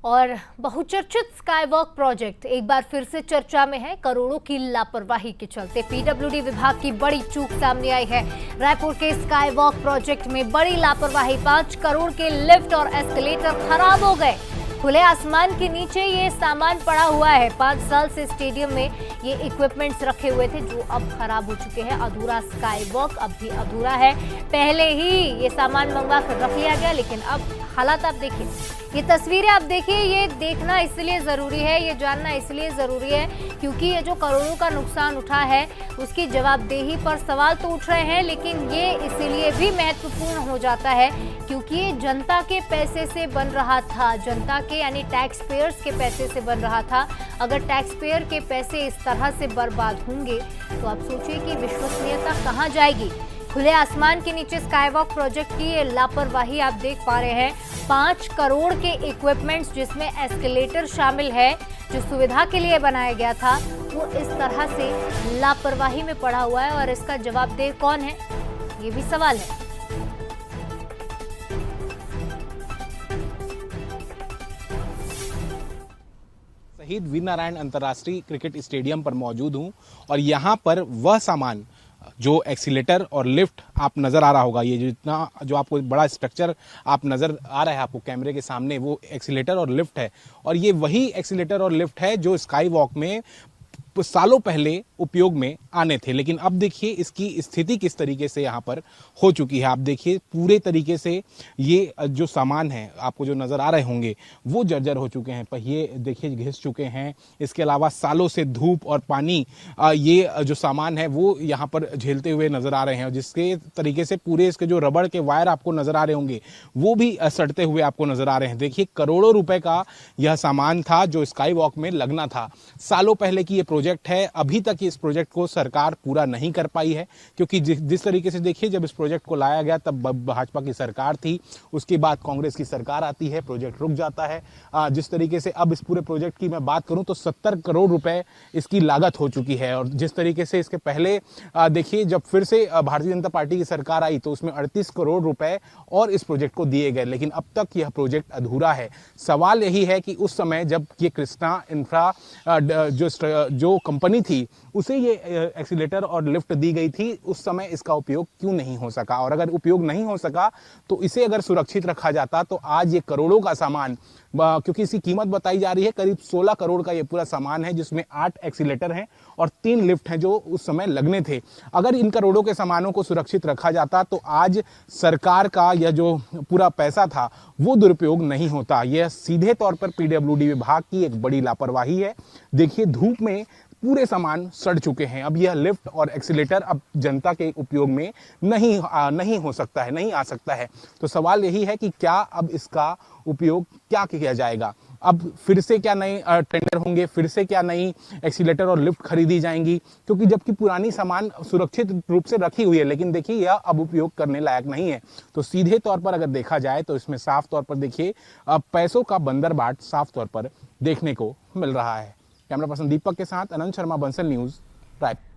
और बहुचर्चित skywalk project एक बार फिर से चर्चा में है। करोड़ों की लापरवाही के चलते पीडब्ल्यूडी विभाग की बड़ी चूक सामने आई है। रायपुर के स्काईवॉक प्रोजेक्ट में बड़ी लापरवाही, 5 करोड़ के लिफ्ट और एस्केलेटर खराब हो गए। खुले आसमान के नीचे ये सामान पड़ा हुआ है। 5 साल से स्टेडियम में ये इक्विपमेंट्स रखे हुए थे जो अब खराब हो चुके हैं। अधूरा स्काईवॉक अब भी अधूरा है। पहले ही ये सामान मंगवा कर रख लिया गया, लेकिन अब हालात आप देखिए, ये तस्वीरें आप देखिए। ये देखना इसलिए ज़रूरी है, ये जानना इसलिए ज़रूरी है क्योंकि ये जो करोड़ों का नुकसान उठा है उसकी जवाबदेही पर सवाल तो उठ रहे हैं, लेकिन ये इसीलिए भी महत्वपूर्ण हो जाता है क्योंकि ये जनता के पैसे से बन रहा था, जनता के यानी टैक्स पेयर्स के पैसे से बन रहा था। अगर टैक्स पेयर के पैसे इस तरह से बर्बाद होंगे तो आप सोचिए कि विश्वसनीयता कहाँ जाएगी। खुले आसमान के नीचे स्काईवॉक प्रोजेक्ट की ये लापरवाही आप देख पा रहे हैं। 5 करोड़ के इक्विपमेंट्स जिसमें एस्केलेटर शामिल है, जो सुविधा के लिए बनाया गया था, वो इस तरह से लापरवाही में पड़ा हुआ है और इसका जवाबदेह कौन है, ये भी सवाल है। शहीद वीरनारायण अंतर्राष्ट्रीय क्रिकेट स्टेडियम पर मौजूद हूं और यहां पर वह सामान जो एक्सीलेटर और लिफ्ट आप नज़र आ रहा होगा, ये जितना जो आपको बड़ा स्ट्रक्चर आप नज़र आ रहा है आपको कैमरे के सामने, वो एक्सीलेटर और लिफ्ट है। और ये वही एक्सीलेटर और लिफ्ट है जो स्काई वॉक में सालों पहले उपयोग में आने थे, लेकिन अब देखिए इसकी स्थिति किस तरीके से यहाँ पर हो चुकी है। आप देखिए पूरे तरीके से ये जो सामान है आपको जो नज़र आ रहे होंगे वो जर्जर हो चुके हैं। पहिए देखिए घिस चुके हैं। इसके अलावा सालों से धूप और पानी ये जो सामान है वो यहाँ पर झेलते हुए नज़र आ रहे हैं, जिसके तरीके से पूरे इसके जो रबड़ के वायर आपको नज़र आ रहे होंगे वो भी सड़ते हुए आपको नज़र आ रहे हैं। देखिए करोड़ों रुपए का यह सामान था जो स्काई वॉक में लगना था। सालों पहले की ये प्रोजेक्ट है, अभी तक इस प्रोजेक्ट को सरकार पूरा नहीं कर पाई है क्योंकि जिस तरीके से देखिए जब इस प्रोजेक्ट को लाया गया तब भाजपा की सरकार थी, उसके बाद कांग्रेस की सरकार आती है, प्रोजेक्ट रुक जाता है। जिस तरीके से अब इस पूरे प्रोजेक्ट की मैं बात करूं तो 70 करोड़ रुपए इसकी लागत हो चुकी है। और जिस तरीके से इसके पहले देखिए जब फिर से भारतीय जनता पार्टी की सरकार आई तो उसमें 38 करोड़ रुपए और इस प्रोजेक्ट को दिए गए, लेकिन अब तक यह प्रोजेक्ट अधूरा है। सवाल यही है कि उस समय जब ये कृष्णा इंफ्रा जो कंपनी थी उसे ये एक्सीलेटर और लिफ्ट दी गई थी, उस समय इसका उपयोग क्यों नहीं हो सका? और अगर उपयोग नहीं हो सका तो इसे अगर सुरक्षित रखा जाता तो आज ये करोड़ों का सामान, क्योंकि इसकी कीमत बताई जा रही है करीब 16 करोड़ का ये पूरा सामान है, जिसमें 8 एक्सीलेटर हैं और 3 लिफ्ट हैं जो उस समय लगने थे। अगर इन करोड़ों के सामानों को सुरक्षित रखा जाता तो आज सरकार का यह जो पूरा पैसा था वो दुरुपयोग नहीं होता। यह सीधे तौर पर पीडब्ल्यूडी विभाग की एक बड़ी लापरवाही है। देखिए धूप में पूरे सामान सड़ चुके हैं। अब यह लिफ्ट और एक्सीलेटर अब जनता के उपयोग में नहीं हो सकता है, नहीं आ सकता है। तो सवाल यही है कि क्या अब इसका उपयोग क्या किया जाएगा? अब फिर से क्या नए टेंडर होंगे, फिर से क्या नई एक्सीलेटर और लिफ्ट खरीदी जाएंगी? क्योंकि जबकि पुरानी सामान सुरक्षित रूप से रखी हुई है, लेकिन देखिए यह अब उपयोग करने लायक नहीं है। तो सीधे तौर पर अगर देखा जाए तो इसमें साफ तौर पर देखिए पैसों का बंदरबाट साफ तौर पर देखने को मिल रहा है। कैमरा पर्सन दीपक के साथ अनंत शर्मा, बंसल न्यूज, रायपुर।